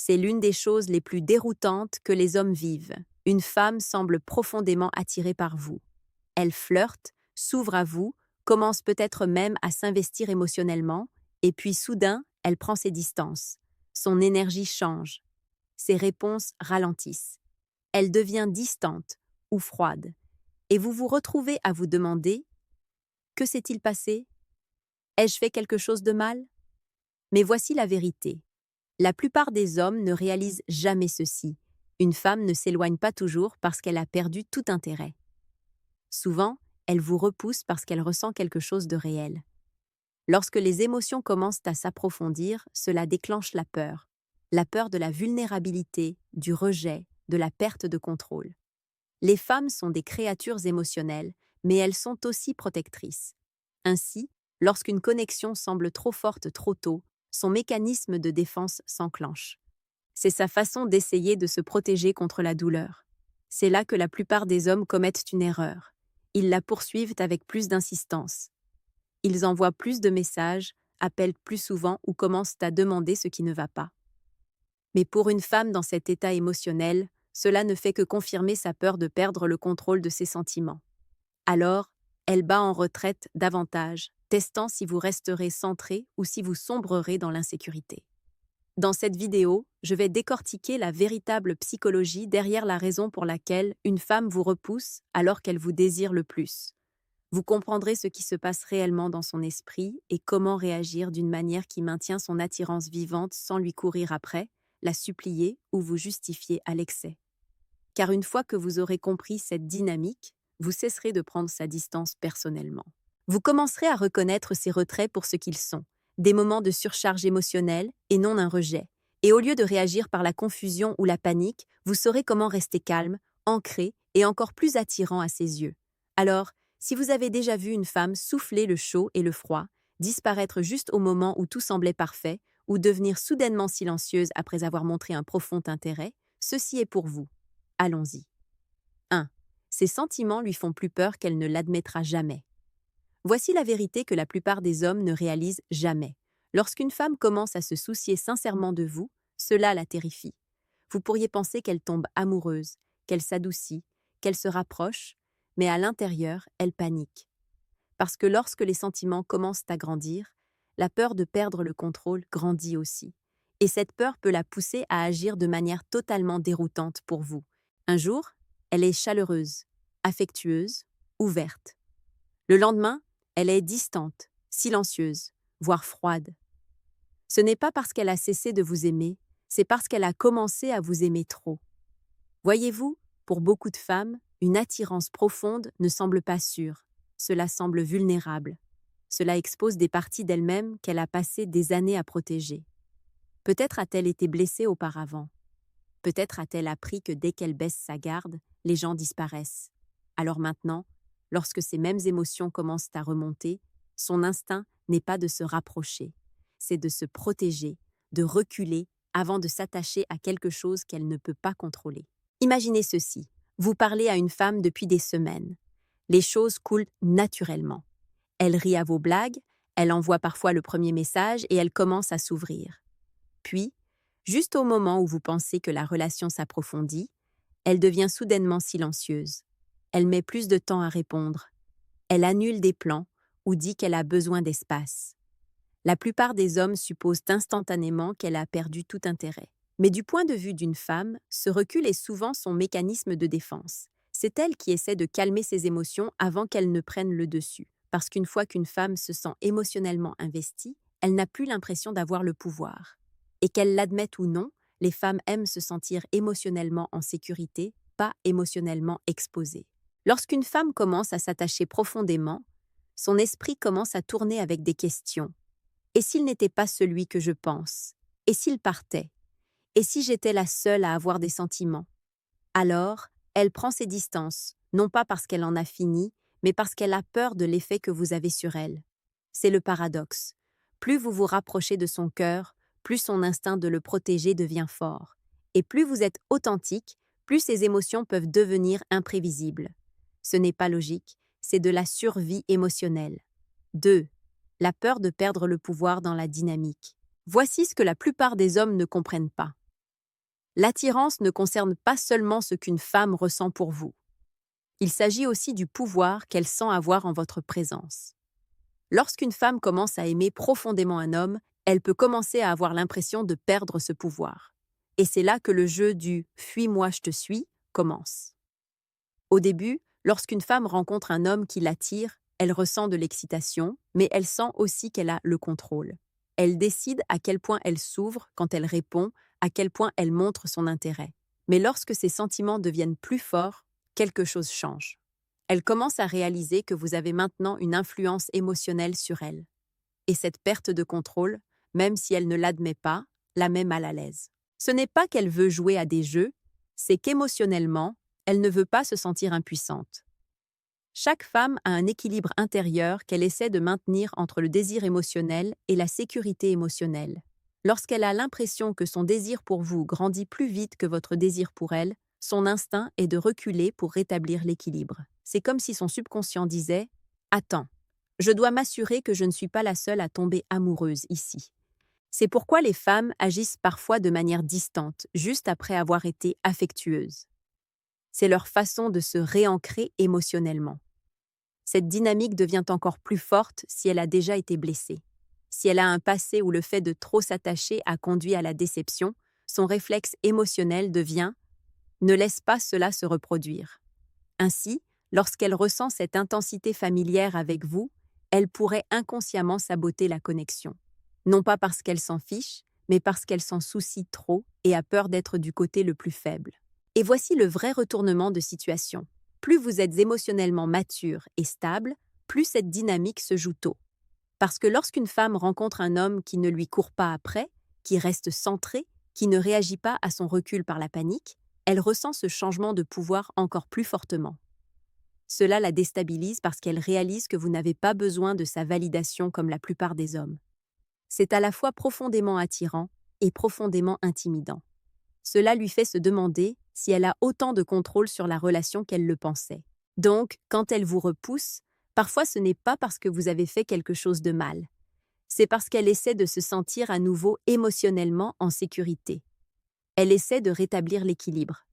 C'est l'une des choses les plus déroutantes que les hommes vivent. Une femme semble profondément attirée par vous. Elle flirte, s'ouvre à vous, commence peut-être même à s'investir émotionnellement, et puis soudain, elle prend ses distances. Son énergie change. Ses réponses ralentissent. Elle devient distante ou froide. Et vous vous retrouvez à vous demander: que s'est-il passé? Ai-je fait quelque chose de mal? Mais voici la vérité. La plupart des hommes ne réalisent jamais ceci. Une femme ne s'éloigne pas toujours parce qu'elle a perdu tout intérêt. Souvent, elle vous repousse parce qu'elle ressent quelque chose de réel. Lorsque les émotions commencent à s'approfondir, cela déclenche la peur. La peur de la vulnérabilité, du rejet, de la perte de contrôle. Les femmes sont des créatures émotionnelles, mais elles sont aussi protectrices. Ainsi, lorsqu'une connexion semble trop forte trop tôt, son mécanisme de défense s'enclenche. C'est sa façon d'essayer de se protéger contre la douleur. C'est là que la plupart des hommes commettent une erreur. Ils la poursuivent avec plus d'insistance. Ils envoient plus de messages, appellent plus souvent ou commencent à demander ce qui ne va pas. Mais pour une femme dans cet état émotionnel, cela ne fait que confirmer sa peur de perdre le contrôle de ses sentiments. Alors, elle bat en retraite davantage, testant si vous resterez centré ou si vous sombrerez dans l'insécurité. Dans cette vidéo, je vais décortiquer la véritable psychologie derrière la raison pour laquelle une femme vous repousse alors qu'elle vous désire le plus. Vous comprendrez ce qui se passe réellement dans son esprit et comment réagir d'une manière qui maintient son attirance vivante sans lui courir après, la supplier ou vous justifier à l'excès. Car une fois que vous aurez compris cette dynamique, vous cesserez de prendre sa distance personnellement. Vous commencerez à reconnaître ces retraits pour ce qu'ils sont, des moments de surcharge émotionnelle et non un rejet. Et au lieu de réagir par la confusion ou la panique, vous saurez comment rester calme, ancré et encore plus attirant à ses yeux. Alors, si vous avez déjà vu une femme souffler le chaud et le froid, disparaître juste au moment où tout semblait parfait, ou devenir soudainement silencieuse après avoir montré un profond intérêt, ceci est pour vous. Allons-y. 1. Ses sentiments lui font plus peur qu'elle ne l'admettra jamais. Voici la vérité que la plupart des hommes ne réalisent jamais. Lorsqu'une femme commence à se soucier sincèrement de vous, cela la terrifie. Vous pourriez penser qu'elle tombe amoureuse, qu'elle s'adoucit, qu'elle se rapproche, mais à l'intérieur, elle panique. Parce que lorsque les sentiments commencent à grandir, la peur de perdre le contrôle grandit aussi. Et cette peur peut la pousser à agir de manière totalement déroutante pour vous. Un jour, elle est chaleureuse, affectueuse, ouverte. Le lendemain, elle est distante, silencieuse, voire froide. Ce n'est pas parce qu'elle a cessé de vous aimer, c'est parce qu'elle a commencé à vous aimer trop. Voyez-vous, pour beaucoup de femmes, une attirance profonde ne semble pas sûre. Cela semble vulnérable. Cela expose des parties d'elle-même qu'elle a passé des années à protéger. Peut-être a-t-elle été blessée auparavant. Peut-être a-t-elle appris que dès qu'elle baisse sa garde, les gens disparaissent. Alors maintenant, lorsque ces mêmes émotions commencent à remonter, son instinct n'est pas de se rapprocher, c'est de se protéger, de reculer avant de s'attacher à quelque chose qu'elle ne peut pas contrôler. Imaginez ceci, vous parlez à une femme depuis des semaines. Les choses coulent naturellement. Elle rit à vos blagues, elle envoie parfois le premier message et elle commence à s'ouvrir. Puis, juste au moment où vous pensez que la relation s'approfondit, elle devient soudainement silencieuse. Elle met plus de temps à répondre. Elle annule des plans ou dit qu'elle a besoin d'espace. La plupart des hommes supposent instantanément qu'elle a perdu tout intérêt. Mais du point de vue d'une femme, ce recul est souvent son mécanisme de défense. C'est elle qui essaie de calmer ses émotions avant qu'elles ne prennent le dessus. Parce qu'une fois qu'une femme se sent émotionnellement investie, elle n'a plus l'impression d'avoir le pouvoir. Et qu'elle l'admette ou non, les femmes aiment se sentir émotionnellement en sécurité, pas émotionnellement exposées. Lorsqu'une femme commence à s'attacher profondément, son esprit commence à tourner avec des questions. Et s'il n'était pas celui que je pense? Et s'il partait? Et si j'étais la seule à avoir des sentiments? Alors, elle prend ses distances, non pas parce qu'elle en a fini, mais parce qu'elle a peur de l'effet que vous avez sur elle. C'est le paradoxe. Plus vous vous rapprochez de son cœur, plus son instinct de le protéger devient fort. Et plus vous êtes authentique, plus ses émotions peuvent devenir imprévisibles. Ce n'est pas logique, c'est de la survie émotionnelle. 2. La peur de perdre le pouvoir dans la dynamique. Voici ce que la plupart des hommes ne comprennent pas. L'attirance ne concerne pas seulement ce qu'une femme ressent pour vous. Il s'agit aussi du pouvoir qu'elle sent avoir en votre présence. Lorsqu'une femme commence à aimer profondément un homme, elle peut commencer à avoir l'impression de perdre ce pouvoir. Et c'est là que le jeu du « fuis-moi, je te suis » commence. Au début, lorsqu'une femme rencontre un homme qui l'attire, elle ressent de l'excitation, mais elle sent aussi qu'elle a le contrôle. Elle décide à quel point elle s'ouvre quand elle répond, à quel point elle montre son intérêt. Mais lorsque ces sentiments deviennent plus forts, quelque chose change. Elle commence à réaliser que vous avez maintenant une influence émotionnelle sur elle. Et cette perte de contrôle, même si elle ne l'admet pas, la met mal à l'aise. Ce n'est pas qu'elle veut jouer à des jeux, c'est qu'émotionnellement, elle ne veut pas se sentir impuissante. Chaque femme a un équilibre intérieur qu'elle essaie de maintenir entre le désir émotionnel et la sécurité émotionnelle. Lorsqu'elle a l'impression que son désir pour vous grandit plus vite que votre désir pour elle, son instinct est de reculer pour rétablir l'équilibre. C'est comme si son subconscient disait « Attends, je dois m'assurer que je ne suis pas la seule à tomber amoureuse ici. » C'est pourquoi les femmes agissent parfois de manière distante, juste après avoir été affectueuses. C'est leur façon de se réancrer émotionnellement. Cette dynamique devient encore plus forte si elle a déjà été blessée. Si elle a un passé où le fait de trop s'attacher a conduit à la déception, son réflexe émotionnel devient « ne laisse pas cela se reproduire ». Ainsi, lorsqu'elle ressent cette intensité familière avec vous, elle pourrait inconsciemment saboter la connexion. Non pas parce qu'elle s'en fiche, mais parce qu'elle s'en soucie trop et a peur d'être du côté le plus faible. Et voici le vrai retournement de situation. Plus vous êtes émotionnellement mature et stable, plus cette dynamique se joue tôt. Parce que lorsqu'une femme rencontre un homme qui ne lui court pas après, qui reste centré, qui ne réagit pas à son recul par la panique, elle ressent ce changement de pouvoir encore plus fortement. Cela la déstabilise parce qu'elle réalise que vous n'avez pas besoin de sa validation comme la plupart des hommes. C'est à la fois profondément attirant et profondément intimidant. Cela lui fait se demander si elle a autant de contrôle sur la relation qu'elle le pensait. Donc, quand elle vous repousse, parfois ce n'est pas parce que vous avez fait quelque chose de mal. C'est parce qu'elle essaie de se sentir à nouveau émotionnellement en sécurité. Elle essaie de rétablir l'équilibre.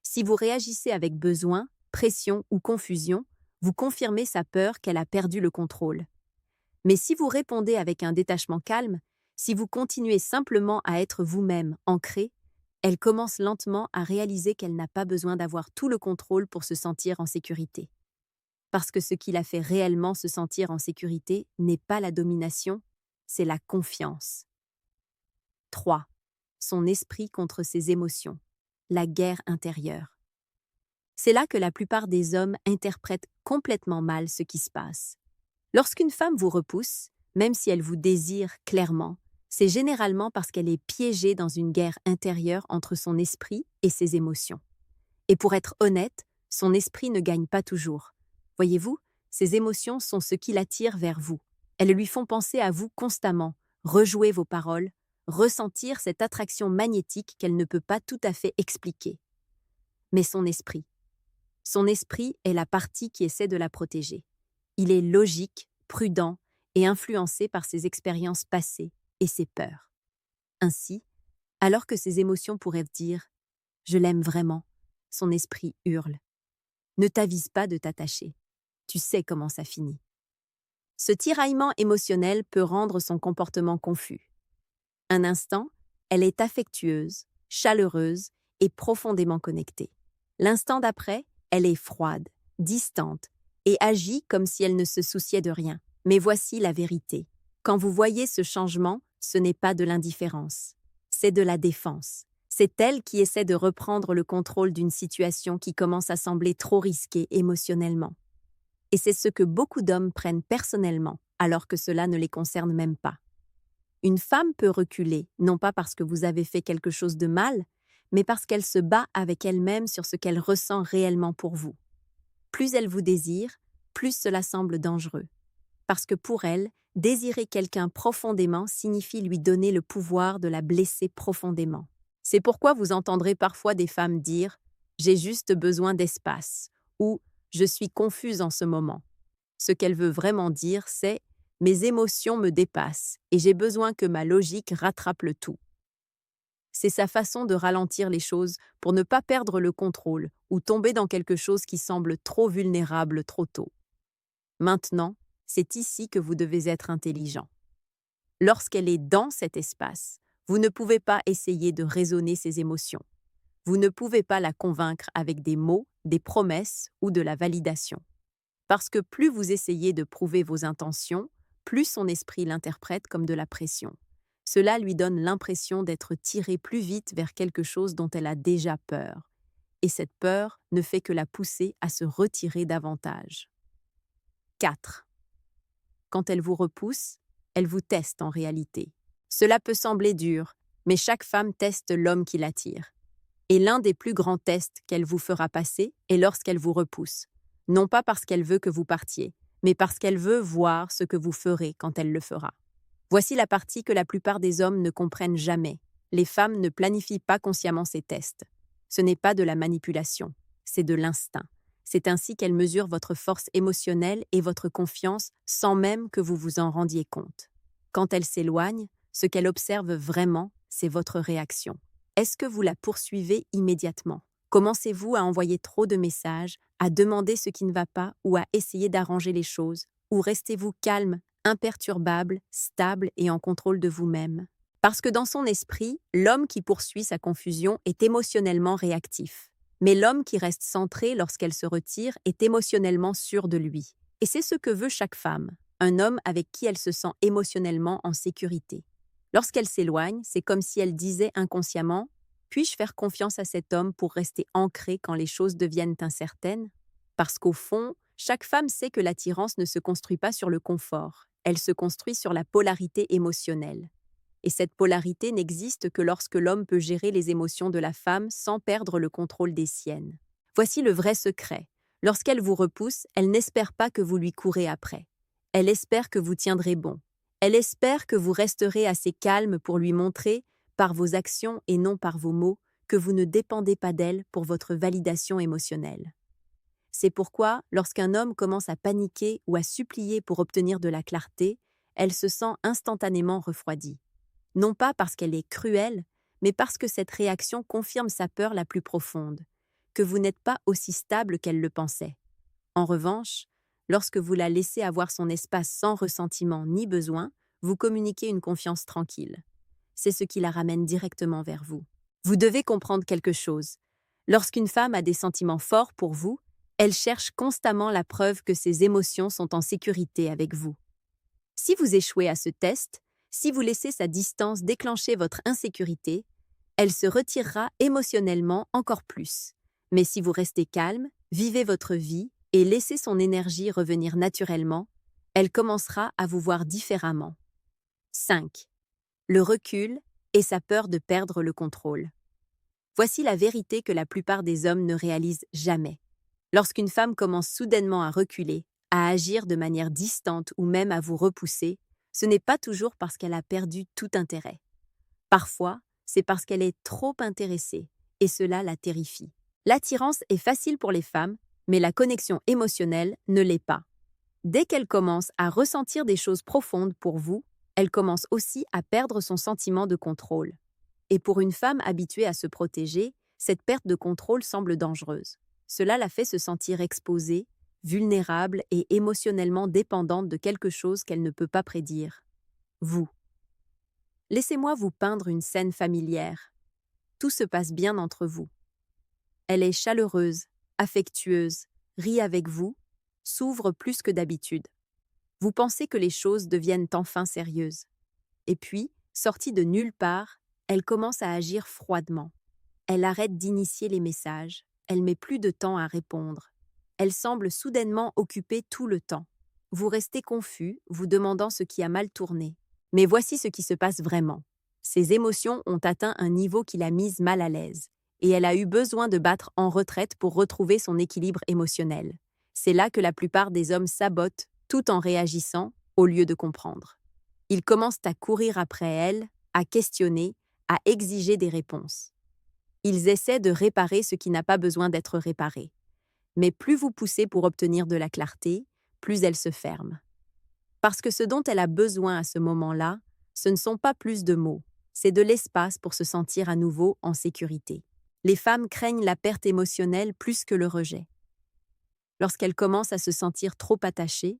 Si vous réagissez avec besoin, pression ou confusion, vous confirmez sa peur qu'elle a perdu le contrôle. Mais si vous répondez avec un détachement calme, si vous continuez simplement à être vous-même, ancré, elle commence lentement à réaliser qu'elle n'a pas besoin d'avoir tout le contrôle pour se sentir en sécurité. Parce que ce qui la fait réellement se sentir en sécurité n'est pas la domination, c'est la confiance. 3. Son esprit contre ses émotions. La guerre intérieure. C'est là que la plupart des hommes interprètent complètement mal ce qui se passe. Lorsqu'une femme vous repousse, même si elle vous désire clairement, c'est généralement parce qu'elle est piégée dans une guerre intérieure entre son esprit et ses émotions. Et pour être honnête, son esprit ne gagne pas toujours. Voyez-vous, ses émotions sont ce qui l'attire vers vous. Elles lui font penser à vous constamment, rejouer vos paroles, ressentir cette attraction magnétique qu'elle ne peut pas tout à fait expliquer. Mais son esprit est la partie qui essaie de la protéger. Il est logique, prudent et influencé par ses expériences passées et ses peurs. Ainsi, alors que ses émotions pourraient dire « Je l'aime vraiment », son esprit hurle « Ne t'avise pas de t'attacher, tu sais comment ça finit ». Ce tiraillement émotionnel peut rendre son comportement confus. Un instant, elle est affectueuse, chaleureuse et profondément connectée. L'instant d'après, elle est froide, distante et agit comme si elle ne se souciait de rien. Mais voici la vérité. Quand vous voyez ce changement, ce n'est pas de l'indifférence, c'est de la défense. C'est elle qui essaie de reprendre le contrôle d'une situation qui commence à sembler trop risquée émotionnellement. Et c'est ce que beaucoup d'hommes prennent personnellement, alors que cela ne les concerne même pas. Une femme peut reculer, non pas parce que vous avez fait quelque chose de mal, mais parce qu'elle se bat avec elle-même sur ce qu'elle ressent réellement pour vous. Plus elle vous désire, plus cela semble dangereux. Parce que pour elle, désirer quelqu'un profondément signifie lui donner le pouvoir de la blesser profondément. C'est pourquoi vous entendrez parfois des femmes dire « J'ai juste besoin d'espace » ou « Je suis confuse en ce moment ». Ce qu'elle veut vraiment dire, c'est « Mes émotions me dépassent et j'ai besoin que ma logique rattrape le tout ». C'est sa façon de ralentir les choses pour ne pas perdre le contrôle ou tomber dans quelque chose qui semble trop vulnérable trop tôt. Maintenant, c'est ici que vous devez être intelligent. Lorsqu'elle est dans cet espace, vous ne pouvez pas essayer de raisonner ses émotions. Vous ne pouvez pas la convaincre avec des mots, des promesses ou de la validation. Parce que plus vous essayez de prouver vos intentions, plus son esprit l'interprète comme de la pression. Cela lui donne l'impression d'être tiré plus vite vers quelque chose dont elle a déjà peur. Et cette peur ne fait que la pousser à se retirer davantage. 4. Quand elle vous repousse, elle vous teste en réalité. Cela peut sembler dur, mais chaque femme teste l'homme qui l'attire. Et l'un des plus grands tests qu'elle vous fera passer est lorsqu'elle vous repousse. Non pas parce qu'elle veut que vous partiez, mais parce qu'elle veut voir ce que vous ferez quand elle le fera. Voici la partie que la plupart des hommes ne comprennent jamais. Les femmes ne planifient pas consciemment ces tests. Ce n'est pas de la manipulation, c'est de l'instinct. C'est ainsi qu'elle mesure votre force émotionnelle et votre confiance sans même que vous vous en rendiez compte. Quand elle s'éloigne, ce qu'elle observe vraiment, c'est votre réaction. Est-ce que vous la poursuivez immédiatement? Commencez-vous à envoyer trop de messages, à demander ce qui ne va pas ou à essayer d'arranger les choses? Ou restez-vous calme, imperturbable, stable et en contrôle de vous-même? Parce que dans son esprit, l'homme qui poursuit sa confusion est émotionnellement réactif. Mais l'homme qui reste centré lorsqu'elle se retire est émotionnellement sûr de lui. Et c'est ce que veut chaque femme, un homme avec qui elle se sent émotionnellement en sécurité. Lorsqu'elle s'éloigne, c'est comme si elle disait inconsciemment « Puis-je faire confiance à cet homme pour rester ancrée quand les choses deviennent incertaines ?» Parce qu'au fond, chaque femme sait que l'attirance ne se construit pas sur le confort, elle se construit sur la polarité émotionnelle. Et cette polarité n'existe que lorsque l'homme peut gérer les émotions de la femme sans perdre le contrôle des siennes. Voici le vrai secret. Lorsqu'elle vous repousse, elle n'espère pas que vous lui courez après. Elle espère que vous tiendrez bon. Elle espère que vous resterez assez calme pour lui montrer, par vos actions et non par vos mots, que vous ne dépendez pas d'elle pour votre validation émotionnelle. C'est pourquoi, lorsqu'un homme commence à paniquer ou à supplier pour obtenir de la clarté, elle se sent instantanément refroidie. Non pas parce qu'elle est cruelle, mais parce que cette réaction confirme sa peur la plus profonde, que vous n'êtes pas aussi stable qu'elle le pensait. En revanche, lorsque vous la laissez avoir son espace sans ressentiment ni besoin, vous communiquez une confiance tranquille. C'est ce qui la ramène directement vers vous. Vous devez comprendre quelque chose. Lorsqu'une femme a des sentiments forts pour vous, elle cherche constamment la preuve que ses émotions sont en sécurité avec vous. Si vous échouez à ce test, si vous laissez sa distance déclencher votre insécurité, elle se retirera émotionnellement encore plus. Mais si vous restez calme, vivez votre vie et laissez son énergie revenir naturellement, elle commencera à vous voir différemment. 5. Le recul et sa peur de perdre le contrôle. Voici la vérité que la plupart des hommes ne réalisent jamais. Lorsqu'une femme commence soudainement à reculer, à agir de manière distante ou même à vous repousser, ce n'est pas toujours parce qu'elle a perdu tout intérêt. Parfois, c'est parce qu'elle est trop intéressée, et cela la terrifie. L'attirance est facile pour les femmes, mais la connexion émotionnelle ne l'est pas. Dès qu'elle commence à ressentir des choses profondes pour vous, elle commence aussi à perdre son sentiment de contrôle. Et pour une femme habituée à se protéger, cette perte de contrôle semble dangereuse. Cela la fait se sentir exposée, vulnérable et émotionnellement dépendante de quelque chose qu'elle ne peut pas prédire. Vous. Laissez-moi vous peindre une scène familière. Tout se passe bien entre vous. Elle est chaleureuse, affectueuse, rit avec vous, s'ouvre plus que d'habitude. Vous pensez que les choses deviennent enfin sérieuses. Et puis, sortie de nulle part, elle commence à agir froidement. Elle arrête d'initier les messages, elle met plus de temps à répondre. Elle semble soudainement occupée tout le temps. Vous restez confus, vous demandant ce qui a mal tourné. Mais voici ce qui se passe vraiment. Ses émotions ont atteint un niveau qui l'a mise mal à l'aise, et elle a eu besoin de battre en retraite pour retrouver son équilibre émotionnel. C'est là que la plupart des hommes sabotent, tout en réagissant, au lieu de comprendre. Ils commencent à courir après elle, à questionner, à exiger des réponses. Ils essaient de réparer ce qui n'a pas besoin d'être réparé. Mais plus vous poussez pour obtenir de la clarté, plus elle se ferme. Parce que ce dont elle a besoin à ce moment-là, ce ne sont pas plus de mots, C'est de l'espace pour se sentir à nouveau en sécurité. Les femmes craignent la perte émotionnelle plus que le rejet. Lorsqu'elle commence à se sentir trop attachée,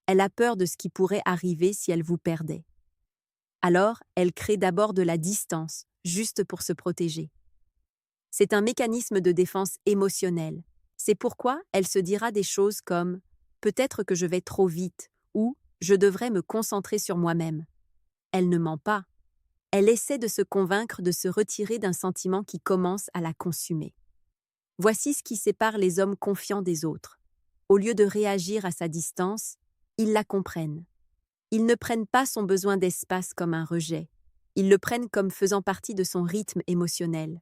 elle a peur de ce qui pourrait arriver si elle vous perdait. Alors, elle crée d'abord de la distance, juste pour se protéger. C'est un mécanisme de défense émotionnelle. C'est pourquoi elle se dira des choses comme « peut-être que je vais trop vite » ou « je devrais me concentrer sur moi-même ». Elle ne ment pas. Elle essaie de se convaincre de se retirer d'un sentiment qui commence à la consumer. Voici ce qui sépare les hommes confiants des autres. Au lieu de réagir à sa distance, ils la comprennent. Ils ne prennent pas son besoin d'espace comme un rejet. Ils le prennent comme faisant partie de son rythme émotionnel.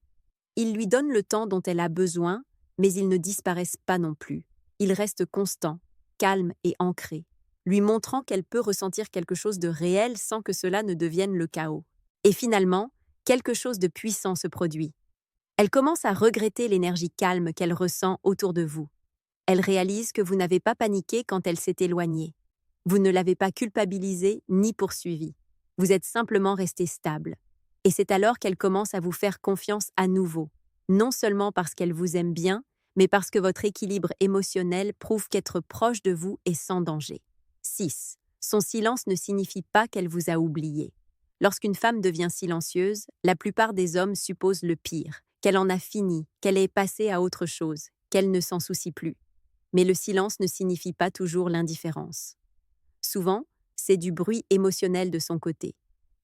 Ils lui donnent le temps dont elle a besoin, mais ils ne disparaissent pas non plus. Ils restent constants, calmes et ancrés, lui montrant qu'elle peut ressentir quelque chose de réel sans que cela ne devienne le chaos. Et finalement, quelque chose de puissant se produit. Elle commence à regretter l'énergie calme qu'elle ressent autour de vous. Elle réalise que vous n'avez pas paniqué quand elle s'est éloignée. Vous ne l'avez pas culpabilisée ni poursuivie. Vous êtes simplement resté stable. Et c'est alors qu'elle commence à vous faire confiance à nouveau, non seulement parce qu'elle vous aime bien, mais parce que votre équilibre émotionnel prouve qu'être proche de vous est sans danger. 6. Son silence ne signifie pas qu'elle vous a oublié. Lorsqu'une femme devient silencieuse, la plupart des hommes supposent le pire, qu'elle en a fini, qu'elle est passée à autre chose, qu'elle ne s'en soucie plus. Mais le silence ne signifie pas toujours l'indifférence. Souvent, c'est du bruit émotionnel de son côté.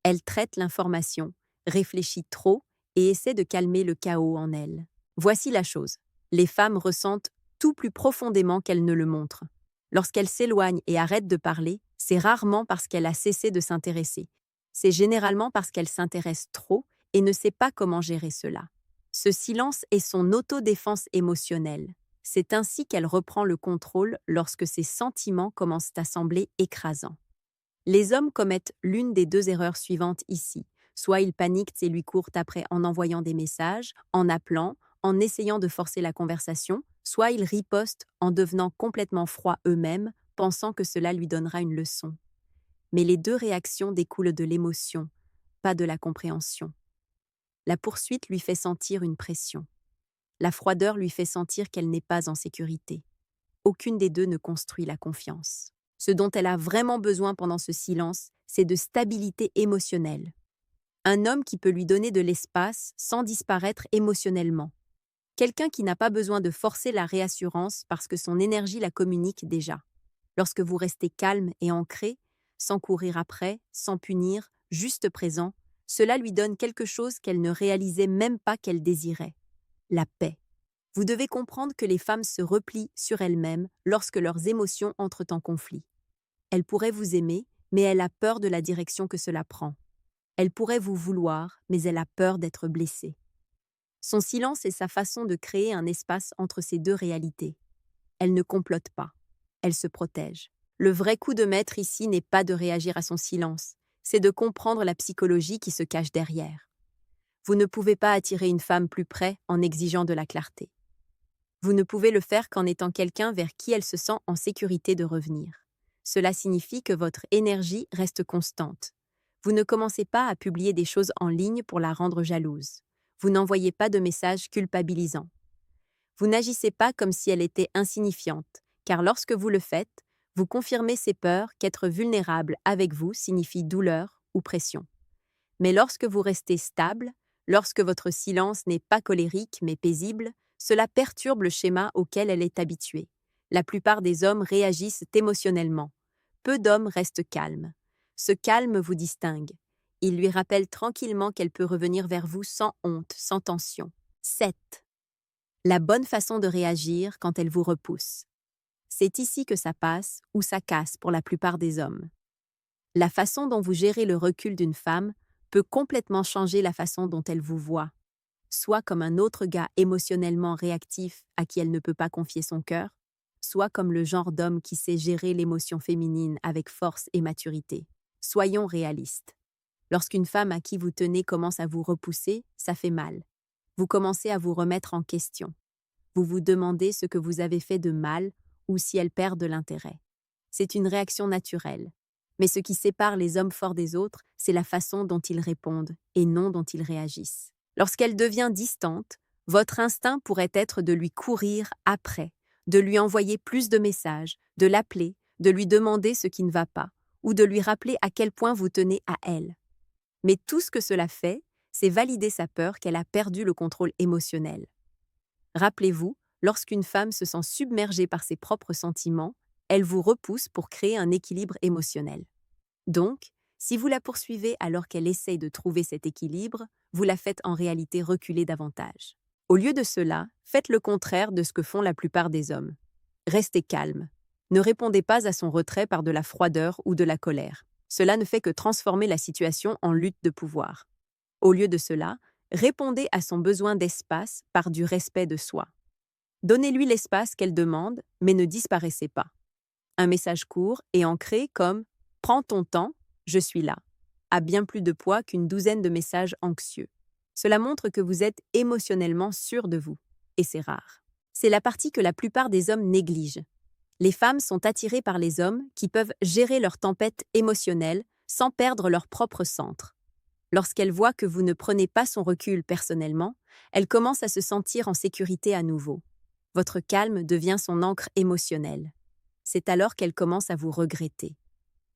Elle traite l'information, réfléchit trop et essaie de calmer le chaos en elle. Voici la chose. Les femmes ressentent tout plus profondément qu'elles ne le montrent. Lorsqu'elle s'éloigne et arrête de parler, c'est rarement parce qu'elle a cessé de s'intéresser. C'est généralement parce qu'elle s'intéresse trop et ne sait pas comment gérer cela. Ce silence est son autodéfense émotionnelle. C'est ainsi qu'elle reprend le contrôle lorsque ses sentiments commencent à sembler écrasants. Les hommes commettent l'une des deux erreurs suivantes ici. Soit ils paniquent et lui courent après en envoyant des messages, en appelant, en essayant de forcer la conversation, soit ils ripostent en devenant complètement froids eux-mêmes, pensant que cela lui donnera une leçon. Mais les deux réactions découlent de l'émotion, pas de la compréhension. La poursuite lui fait sentir une pression. La froideur lui fait sentir qu'elle n'est pas en sécurité. Aucune des deux ne construit la confiance. Ce dont elle a vraiment besoin pendant ce silence, c'est de stabilité émotionnelle. Un homme qui peut lui donner de l'espace sans disparaître émotionnellement. Quelqu'un qui n'a pas besoin de forcer la réassurance parce que son énergie la communique déjà. Lorsque vous restez calme et ancré, sans courir après, sans punir, juste présent, cela lui donne quelque chose qu'elle ne réalisait même pas qu'elle désirait. La paix. Vous devez comprendre que les femmes se replient sur elles-mêmes lorsque leurs émotions entrent en conflit. Elle pourrait vous aimer, mais elle a peur de la direction que cela prend. Elle pourrait vous vouloir, mais elle a peur d'être blessée. Son silence est sa façon de créer un espace entre ces deux réalités. Elle ne complote pas. Elle se protège. Le vrai coup de maître ici n'est pas de réagir à son silence, c'est de comprendre la psychologie qui se cache derrière. Vous ne pouvez pas attirer une femme plus près en exigeant de la clarté. Vous ne pouvez le faire qu'en étant quelqu'un vers qui elle se sent en sécurité de revenir. Cela signifie que votre énergie reste constante. Vous ne commencez pas à publier des choses en ligne pour la rendre jalouse. Vous n'envoyez pas de messages culpabilisants. Vous n'agissez pas comme si elle était insignifiante, car lorsque vous le faites, vous confirmez ses peurs qu'être vulnérable avec vous signifie douleur ou pression. Mais lorsque vous restez stable, lorsque votre silence n'est pas colérique mais paisible, cela perturbe le schéma auquel elle est habituée. La plupart des hommes réagissent émotionnellement. Peu d'hommes restent calmes. Ce calme vous distingue. Il lui rappelle tranquillement qu'elle peut revenir vers vous sans honte, sans tension. 7. La bonne façon de réagir quand elle vous repousse. C'est ici que ça passe ou ça casse pour la plupart des hommes. La façon dont vous gérez le recul d'une femme peut complètement changer la façon dont elle vous voit, soit comme un autre gars émotionnellement réactif à qui elle ne peut pas confier son cœur, soit comme le genre d'homme qui sait gérer l'émotion féminine avec force et maturité. Soyons réalistes. Lorsqu'une femme à qui vous tenez commence à vous repousser, ça fait mal. Vous commencez à vous remettre en question. Vous vous demandez ce que vous avez fait de mal ou si elle perd de l'intérêt. C'est une réaction naturelle. Mais ce qui sépare les hommes forts des autres, c'est la façon dont ils répondent et non dont ils réagissent. Lorsqu'elle devient distante, votre instinct pourrait être de lui courir après, de lui envoyer plus de messages, de l'appeler, de lui demander ce qui ne va pas, ou de lui rappeler à quel point vous tenez à elle. Mais tout ce que cela fait, c'est valider sa peur qu'elle a perdu le contrôle émotionnel. Rappelez-vous, lorsqu'une femme se sent submergée par ses propres sentiments, elle vous repousse pour créer un équilibre émotionnel. Donc, si vous la poursuivez alors qu'elle essaye de trouver cet équilibre, vous la faites en réalité reculer davantage. Au lieu de cela, faites le contraire de ce que font la plupart des hommes. Restez calme. Ne répondez pas à son retrait par de la froideur ou de la colère. Cela ne fait que transformer la situation en lutte de pouvoir. Au lieu de cela, répondez à son besoin d'espace par du respect de soi. Donnez-lui l'espace qu'elle demande, mais ne disparaissez pas. Un message court et ancré comme « Prends ton temps, je suis là » a bien plus de poids qu'une douzaine de messages anxieux. Cela montre que vous êtes émotionnellement sûr de vous, et c'est rare. C'est la partie que la plupart des hommes négligent. Les femmes sont attirées par les hommes qui peuvent gérer leur tempête émotionnelle sans perdre leur propre centre. Lorsqu'elle voit que vous ne prenez pas son recul personnellement, elle commence à se sentir en sécurité à nouveau. Votre calme devient son ancre émotionnelle. C'est alors qu'elle commence à vous regretter.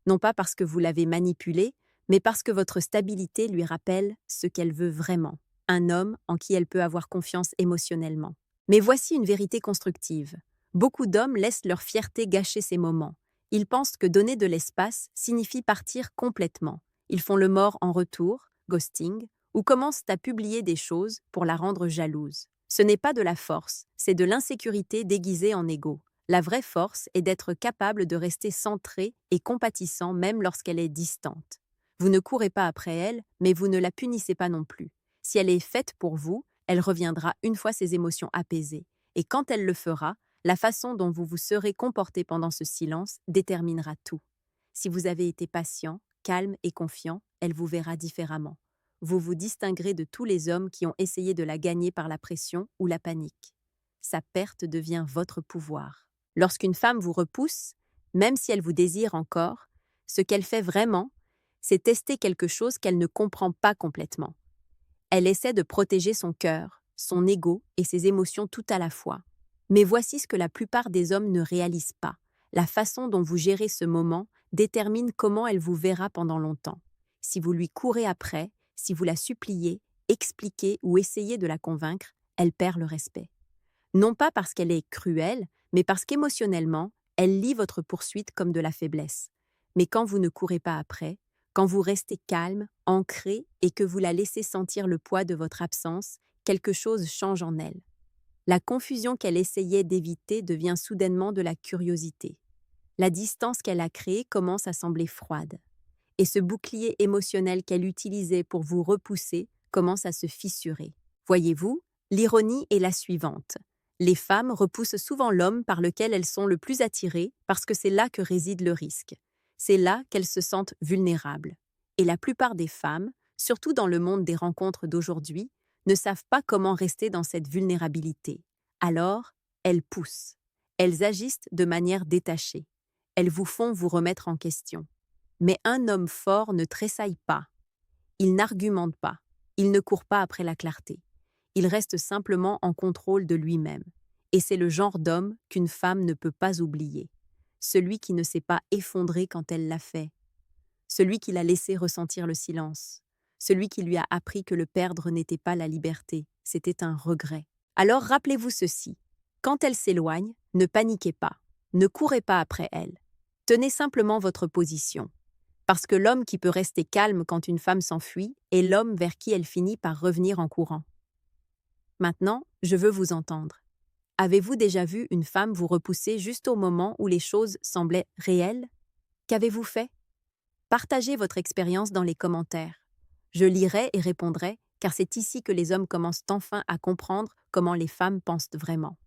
Non pas parce que vous l'avez manipulée, mais parce que votre stabilité lui rappelle ce qu'elle veut vraiment, un homme en qui elle peut avoir confiance émotionnellement. Mais voici une vérité constructive. Beaucoup d'hommes laissent leur fierté gâcher ces moments. Ils pensent que donner de l'espace signifie partir complètement. Ils font le mort en retour, ghosting, ou commencent à publier des choses pour la rendre jalouse. Ce n'est pas de la force, c'est de l'insécurité déguisée en ego. La vraie force est d'être capable de rester centré et compatissant même lorsqu'elle est distante. Vous ne courez pas après elle, mais vous ne la punissez pas non plus. Si elle est faite pour vous, elle reviendra une fois ses émotions apaisées. Et quand elle le fera, la façon dont vous vous serez comporté pendant ce silence déterminera tout. Si vous avez été patient, calme et confiant, elle vous verra différemment. Vous vous distinguerez de tous les hommes qui ont essayé de la gagner par la pression ou la panique. Sa perte devient votre pouvoir. Lorsqu'une femme vous repousse, même si elle vous désire encore, ce qu'elle fait vraiment, c'est tester quelque chose qu'elle ne comprend pas complètement. Elle essaie de protéger son cœur, son ego et ses émotions tout à la fois. Mais voici ce que la plupart des hommes ne réalisent pas. La façon dont vous gérez ce moment détermine comment elle vous verra pendant longtemps. Si vous lui courez après, si vous la suppliez, expliquez ou essayez de la convaincre, elle perd le respect. Non pas parce qu'elle est cruelle, mais parce qu'émotionnellement, elle lit votre poursuite comme de la faiblesse. Mais quand vous ne courez pas après, quand vous restez calme, ancré et que vous la laissez sentir le poids de votre absence, quelque chose change en elle. La confusion qu'elle essayait d'éviter devient soudainement de la curiosité. La distance qu'elle a créée commence à sembler froide. Et ce bouclier émotionnel qu'elle utilisait pour vous repousser commence à se fissurer. Voyez-vous, l'ironie est la suivante. Les femmes repoussent souvent l'homme par lequel elles sont le plus attirées parce que c'est là que réside le risque. C'est là qu'elles se sentent vulnérables. Et la plupart des femmes, surtout dans le monde des rencontres d'aujourd'hui, ne savent pas comment rester dans cette vulnérabilité. Alors, elles poussent. Elles agissent de manière détachée. Elles vous font vous remettre en question. Mais un homme fort ne tressaille pas. Il n'argumente pas. Il ne court pas après la clarté. Il reste simplement en contrôle de lui-même. Et c'est le genre d'homme qu'une femme ne peut pas oublier. Celui qui ne s'est pas effondré quand elle l'a fait. Celui qui l'a laissé ressentir le silence. Celui qui lui a appris que le perdre n'était pas la liberté, c'était un regret. Alors rappelez-vous ceci. Quand elle s'éloigne, ne paniquez pas. Ne courez pas après elle. Tenez simplement votre position. Parce que l'homme qui peut rester calme quand une femme s'enfuit est l'homme vers qui elle finit par revenir en courant. Maintenant, je veux vous entendre. Avez-vous déjà vu une femme vous repousser juste au moment où les choses semblaient réelles? Qu'avez-vous fait? Partagez votre expérience dans les commentaires. Je lirai et répondrai, car c'est ici que les hommes commencent enfin à comprendre comment les femmes pensent vraiment.